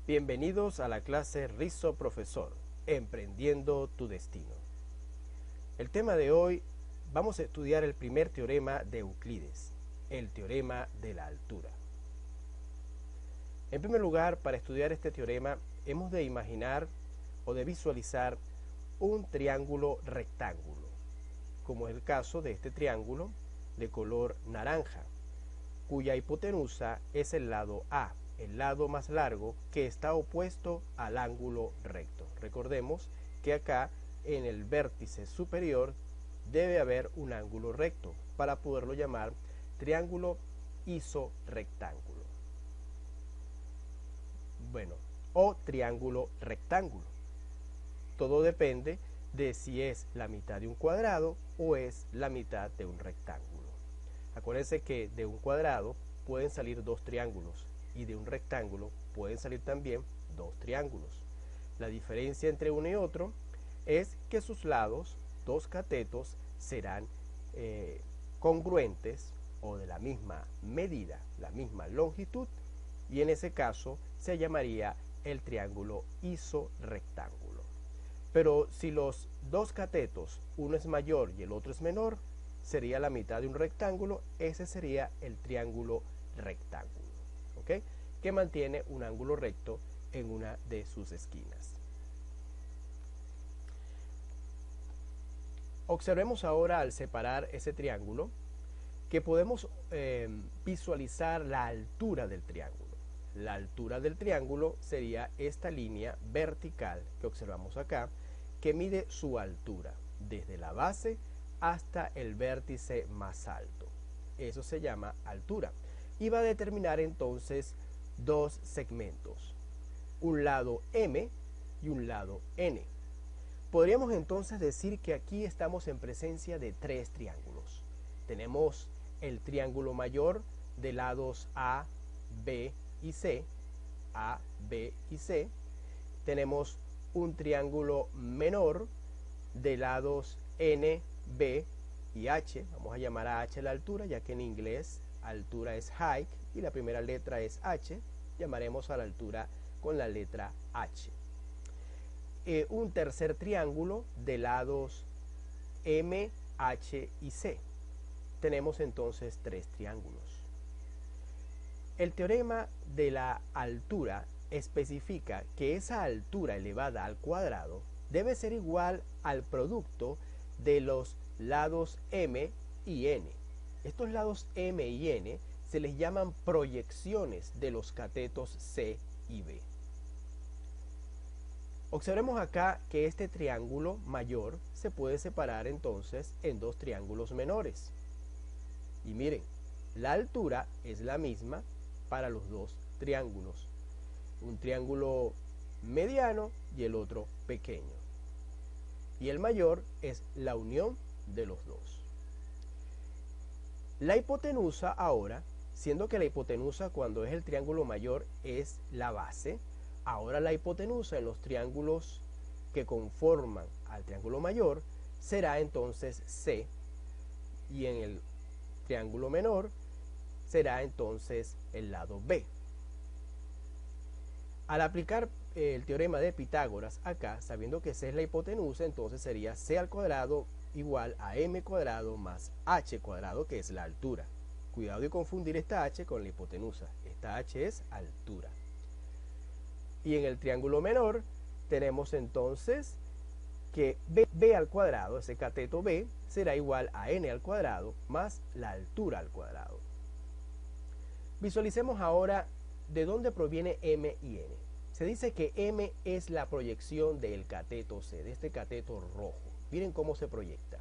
Bienvenidos a la clase Rizzo Profesor, Emprendiendo tu Destino. El tema de hoy, vamos a estudiar el primer teorema de Euclides, el teorema de la altura. En primer lugar, para estudiar este teorema, hemos de imaginar o de visualizar un triángulo rectángulo, como es el caso de este triángulo de color naranja, cuya hipotenusa es el lado A, el lado más largo que está opuesto al ángulo recto. Recordemos que acá en el vértice superior debe haber un ángulo recto para poderlo llamar triángulo isorrectángulo. Bueno, o triángulo rectángulo. Todo depende de si es la mitad de un cuadrado o es la mitad de un rectángulo. Acuérdense que de un cuadrado pueden salir dos triángulos y de un rectángulo pueden salir también dos triángulos. La diferencia entre uno y otro es que sus lados, dos catetos, serán congruentes o de la misma medida, la misma longitud, y en ese caso se llamaría el triángulo isorrectángulo. Pero si los dos catetos, uno es mayor y el otro es menor, sería la mitad de un rectángulo, ese sería el triángulo rectángulo, ¿ok? Que mantiene un ángulo recto en una de sus esquinas. Observemos ahora al separar ese triángulo que podemos visualizar la altura del triángulo. La altura del triángulo sería esta línea vertical que observamos acá, que mide su altura desde la base hasta el vértice más alto. Eso se llama altura y va a determinar entonces dos segmentos, un lado M y un lado N. Podríamos entonces decir que aquí estamos en presencia de tres triángulos. Tenemos el triángulo mayor de lados A, B y C, A, B y C. Tenemos un triángulo menor de lados N, B y H. Vamos a llamar a H la altura, ya que en inglés altura es height y la primera letra es H. Llamaremos a la altura con la letra H. Un tercer triángulo de lados M, H y C. Tenemos entonces tres triángulos. El teorema de la altura especifica que esa altura elevada al cuadrado debe ser igual al producto de los lados M y N. Estos lados M y N se les llaman proyecciones de los catetos C y B. Observemos acá que este triángulo mayor se puede separar entonces en dos triángulos menores. Y miren, la altura es la misma para los dos triángulos. Un triángulo mediano y el otro pequeño. Y el mayor es la unión de los dos. La hipotenusa ahora, siendo que la hipotenusa cuando es el triángulo mayor es la base, ahora la hipotenusa en los triángulos que conforman al triángulo mayor será entonces C, y en el triángulo menor será entonces el lado B. Al aplicar el teorema de Pitágoras acá, sabiendo que C es la hipotenusa, entonces sería C al cuadrado igual a M cuadrado más H cuadrado, que es la altura. Cuidado de confundir esta H con la hipotenusa. Esta H es altura. Y en el triángulo menor tenemos entonces que B al cuadrado, ese cateto B, será igual a N al cuadrado más la altura al cuadrado. Visualicemos ahora de dónde proviene M y N. Se dice que M es la proyección del cateto C, de este cateto rojo. Miren cómo se proyecta.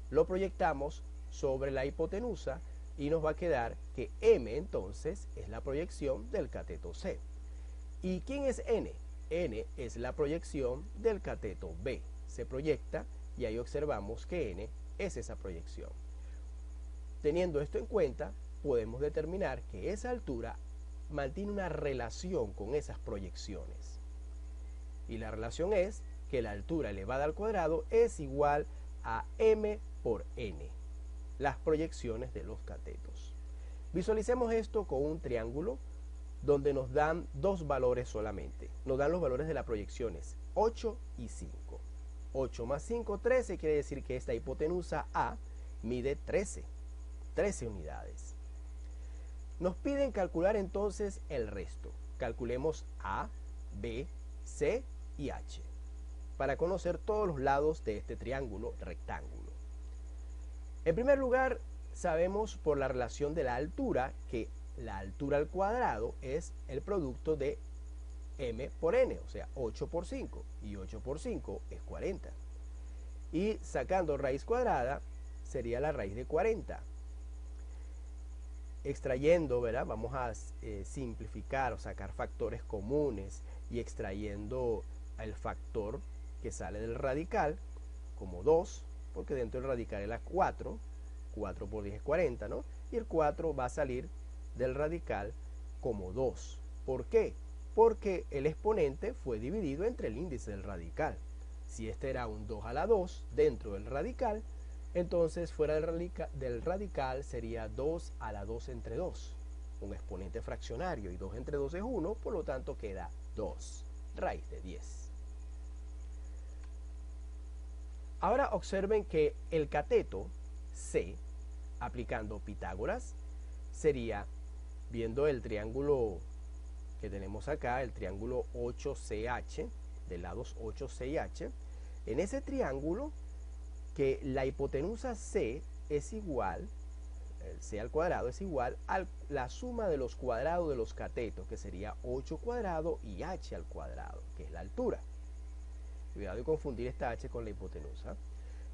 Lo proyectamos sobre la hipotenusa y nos va a quedar que M entonces es la proyección del cateto C. ¿Y quién es N? N es la proyección del cateto B. Se proyecta y ahí observamos que N es esa proyección. Teniendo esto en cuenta, podemos determinar que esa altura mantiene una relación con esas proyecciones. Y la relación es que la altura elevada al cuadrado es igual a M por N, las proyecciones de los catetos. Visualicemos esto con un triángulo donde nos dan dos valores solamente. Nos dan los valores de las proyecciones 8 y 5. 8 más 5, 13, quiere decir que esta hipotenusa A mide 13 unidades. Nos piden calcular entonces el resto. Calculemos A, B, C y H para conocer todos los lados de este triángulo rectángulo. En primer lugar, sabemos por la relación de la altura que la altura al cuadrado es el producto de m por n, o sea 8 por 5, y 8 por 5 es 40. Y sacando raíz cuadrada sería la raíz de 40. Extrayendo, ¿verdad? Vamos a simplificar o sacar factores comunes y extrayendo el factor que sale del radical como 2, porque dentro del radical es la 4, 4 por 10 es 40, ¿no? Y el 4 va a salir del radical como 2. ¿Por qué? Porque el exponente fue dividido entre el índice del radical. Si este era un 2 a la 2 dentro del radical, entonces fuera del radical sería 2 a la 2 entre 2, un exponente fraccionario, y 2 entre 2 es 1, por lo tanto queda 2 raíz de 10. Ahora observen que el cateto C, aplicando Pitágoras, sería, viendo el triángulo que tenemos acá, el triángulo 8CH, de lados 8C y H, en ese triángulo que la hipotenusa C es igual, el C al cuadrado es igual a la suma de los cuadrados de los catetos, que sería 8 cuadrado y H al cuadrado, que es la altura. Cuidado de confundir esta H con la hipotenusa.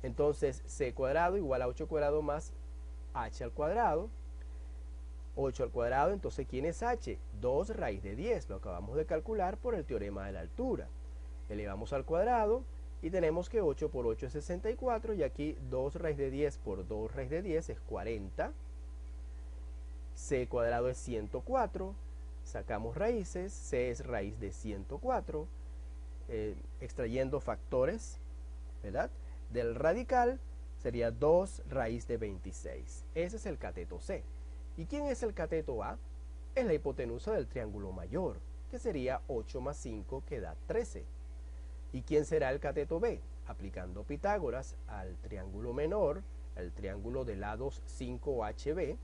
Entonces, C cuadrado igual a 8 cuadrado más H al cuadrado. 8 al cuadrado, entonces, ¿quién es H? 2 raíz de 10, lo acabamos de calcular por el teorema de la altura. Elevamos al cuadrado y tenemos que 8 por 8 es 64, y aquí 2 raíz de 10 por 2 raíz de 10 es 40. C cuadrado es 104, sacamos raíces, C es raíz de 104, extrayendo factores, ¿verdad? Del radical sería 2 raíz de 26. Ese es el cateto C. ¿Y quién es el cateto A? Es la hipotenusa del triángulo mayor, que sería 8 más 5, que da 13. ¿Y quién será el cateto B? Aplicando Pitágoras al triángulo menor, el triángulo de lados 5HB,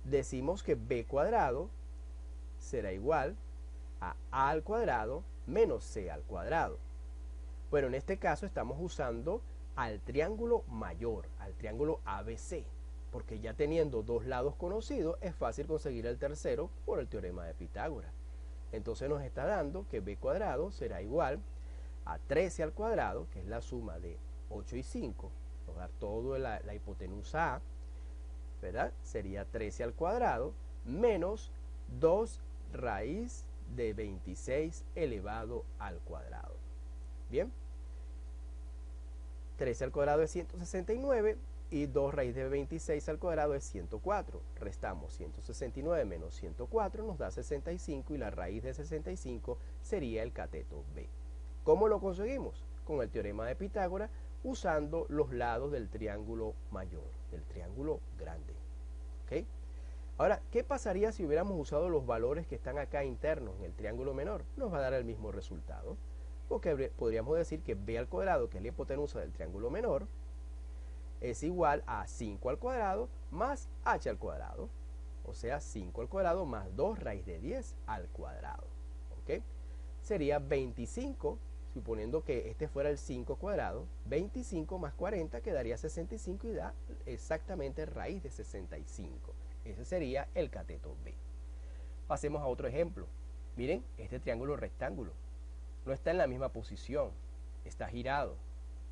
decimos que B cuadrado será igual a al cuadrado menos C al cuadrado. Bueno, en este caso estamos usando al triángulo mayor, al triángulo ABC, porque ya teniendo dos lados conocidos es fácil conseguir el tercero por el teorema de Pitágoras. Entonces nos está dando que B cuadrado será igual a 13 al cuadrado, que es la suma de 8 y 5, nos da todo la hipotenusa A, ¿verdad? Sería 13 al cuadrado menos 2 raíz de 26 elevado al cuadrado. Bien, 13 al cuadrado es 169 y 2 raíz de 26 al cuadrado es 104. Restamos 169 menos 104, nos da 65, y la raíz de 65 sería el cateto B. ¿Cómo lo conseguimos? Con el teorema de Pitágoras, usando los lados del triángulo mayor, del triángulo grande. ¿Okay? Ahora, ¿qué pasaría si hubiéramos usado los valores que están acá internos en el triángulo menor? Nos va a dar el mismo resultado, porque podríamos decir que B al cuadrado, que es la hipotenusa del triángulo menor, es igual a 5 al cuadrado más H al cuadrado, o sea, 5 al cuadrado más 2 raíz de 10 al cuadrado. ¿Okay? Sería 25, suponiendo que este fuera el 5 cuadrado, 25 más 40 quedaría 65 y da exactamente raíz de 65. Ese sería el cateto B. Pasemos a otro ejemplo. Miren, este triángulo rectángulo no está en la misma posición, está girado,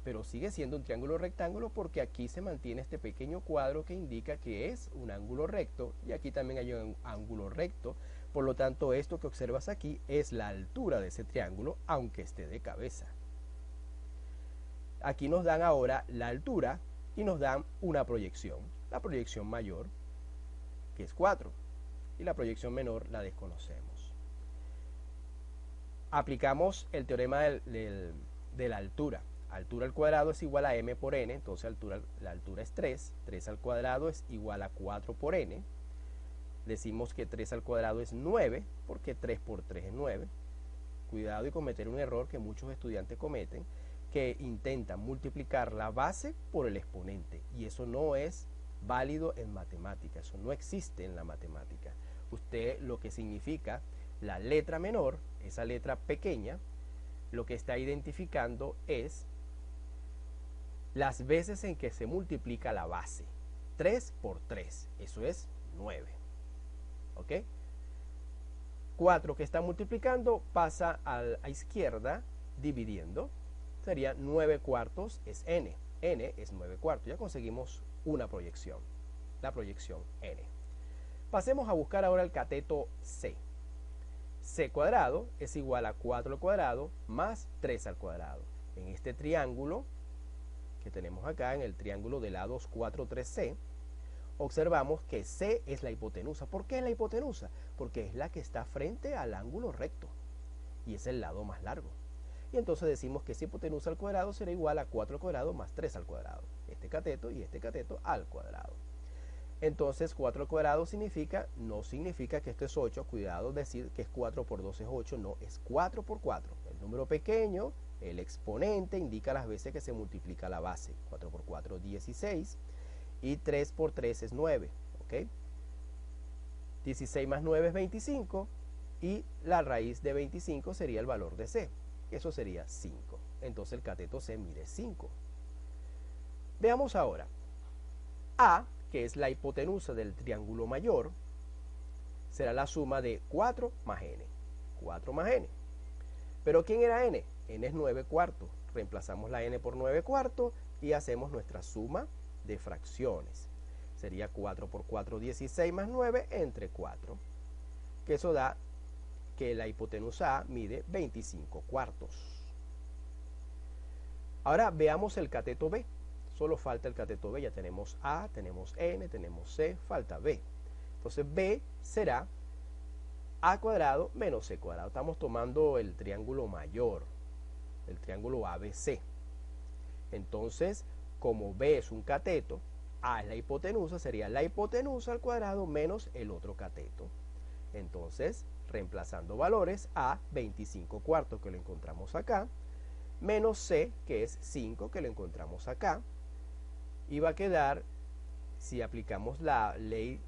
pero sigue siendo un triángulo rectángulo porque aquí se mantiene este pequeño cuadro que indica que es un ángulo recto, y aquí también hay un ángulo recto. Por lo tanto, esto que observas aquí es la altura de ese triángulo, aunque esté de cabeza. Aquí nos dan ahora la altura y nos dan una proyección. La proyección mayor, que es 4, y la proyección menor la desconocemos. Aplicamos el teorema de la altura. Altura al cuadrado es igual a m por n, entonces la altura es 3. 3 al cuadrado es igual a 4 por n. decimos que 3 al cuadrado es 9, porque 3 por 3 es 9. Cuidado y cometer un error que muchos estudiantes cometen, que intentan multiplicar la base por el exponente, y eso no es válido en matemáticas, eso no existe en la matemática. Usted, lo que significa la letra menor, esa letra pequeña, lo que está identificando es las veces en que se multiplica la base. 3 por 3, eso es 9. ¿Ok? 4 que está multiplicando pasa a la izquierda dividiendo. Sería 9 cuartos es n. N es 9 cuartos. Ya conseguimos una proyección. La proyección n. Pasemos a buscar ahora el cateto c. C cuadrado es igual a 4 al cuadrado más 3 al cuadrado. En este triángulo que tenemos acá, en el triángulo de lados 4, 3C, observamos que C es la hipotenusa. ¿Por qué es la hipotenusa? Porque es la que está frente al ángulo recto y es el lado más largo. Y entonces decimos que esa hipotenusa al cuadrado será igual a 4 al cuadrado más 3 al cuadrado. Este cateto y este cateto al cuadrado. Entonces 4 al cuadrado no significa que esto es 8. Cuidado decir que es 4 por 2 es 8. No, es 4 por 4. El número pequeño, el exponente, indica las veces que se multiplica la base. 4 por 4, 16. Y 3 por 3 es 9. ¿Ok? 16 más 9 es 25. Y la raíz de 25 sería el valor de C. Eso sería 5. Entonces el cateto C mide 5. Veamos ahora. A, que es la hipotenusa del triángulo mayor, será la suma de 4 más n. 4 más n. ¿Pero quién era n? N es 9 cuartos. Reemplazamos la n por 9 cuartos y hacemos nuestra suma de fracciones. Sería 4 por 4, 16 más 9 entre 4. Que eso da que la hipotenusa A mide 25 cuartos. Ahora veamos el cateto B. Solo falta el cateto B. Ya tenemos A, tenemos N, tenemos C, falta B. Entonces B será A cuadrado menos C cuadrado. Estamos tomando el triángulo mayor, el triángulo ABC. Entonces, como B es un cateto, A es la hipotenusa, sería la hipotenusa al cuadrado menos el otro cateto. Entonces, reemplazando valores, A, 25 cuartos, que lo encontramos acá, menos C, que es 5, que lo encontramos acá, y va a quedar, si aplicamos la ley,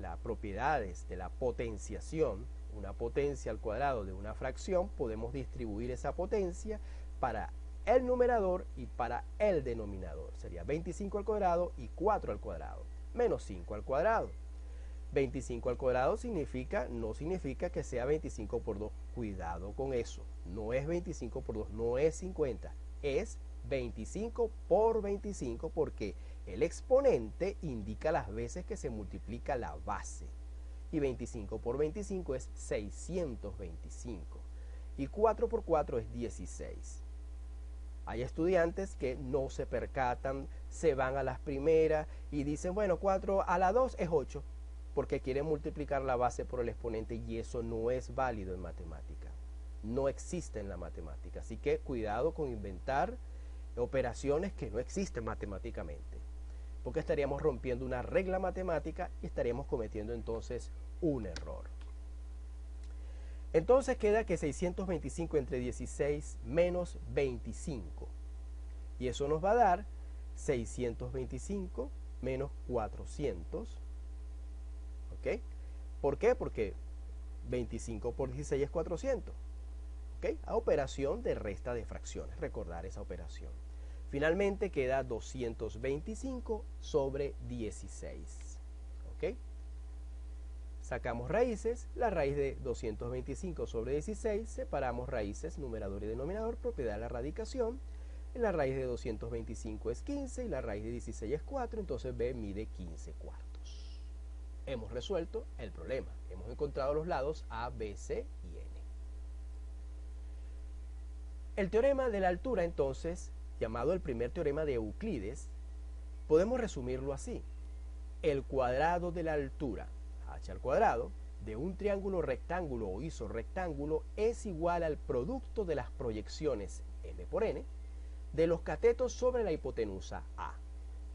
las propiedades de la potenciación, una potencia al cuadrado de una fracción, podemos distribuir esa potencia para el numerador y para el denominador. Sería 25 al cuadrado y 4 al cuadrado, menos 5 al cuadrado. 25 al cuadrado no significa que sea 25 por 2. Cuidado con eso. No es 25 por 2, no es 50. Es 25 por 25 porque el exponente indica las veces que se multiplica la base. Y 25 por 25 es 625. Y 4 por 4 es 16. Hay estudiantes que no se percatan, se van a las primeras y dicen, bueno, 4 a la 2 es 8. Porque quieren multiplicar la base por el exponente y eso no es válido en matemática. No existe en la matemática. Así que cuidado con inventar operaciones que no existen matemáticamente. Porque estaríamos rompiendo una regla matemática y estaríamos cometiendo entonces un error. Entonces queda que 625 entre 16 menos 25. Y eso nos va a dar 625 menos 400. ¿Ok? ¿Por qué? Porque 25 por 16 es 400. ¿Ok? A operación de resta de fracciones. Recordar esa operación. Finalmente queda 225 sobre 16. ¿Ok? Sacamos raíces. La raíz de 225 sobre 16, separamos raíces, numerador y denominador, propiedad de la radicación. La raíz de 225 es 15 y la raíz de 16 es 4, entonces B mide 15 cuartos. Hemos resuelto el problema. Hemos encontrado los lados A, B, C y N. El teorema de la altura, entonces, llamado el primer teorema de Euclides, podemos resumirlo así. El cuadrado de la altura, h al cuadrado, de un triángulo rectángulo o isorrectángulo es igual al producto de las proyecciones m por n de los catetos sobre la hipotenusa A.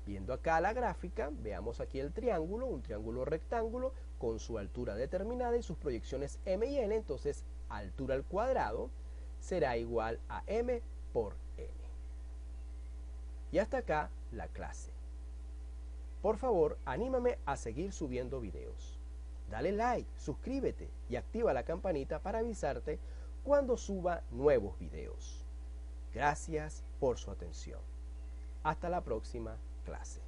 Viendo acá la gráfica, veamos aquí el triángulo, un triángulo rectángulo con su altura determinada y sus proyecciones m y n, entonces altura al cuadrado será igual a m por n. Y hasta acá la clase. Por favor, anímame a seguir subiendo videos. Dale like, suscríbete y activa la campanita para avisarte cuando suba nuevos videos. Gracias por su atención. Hasta la próxima clase.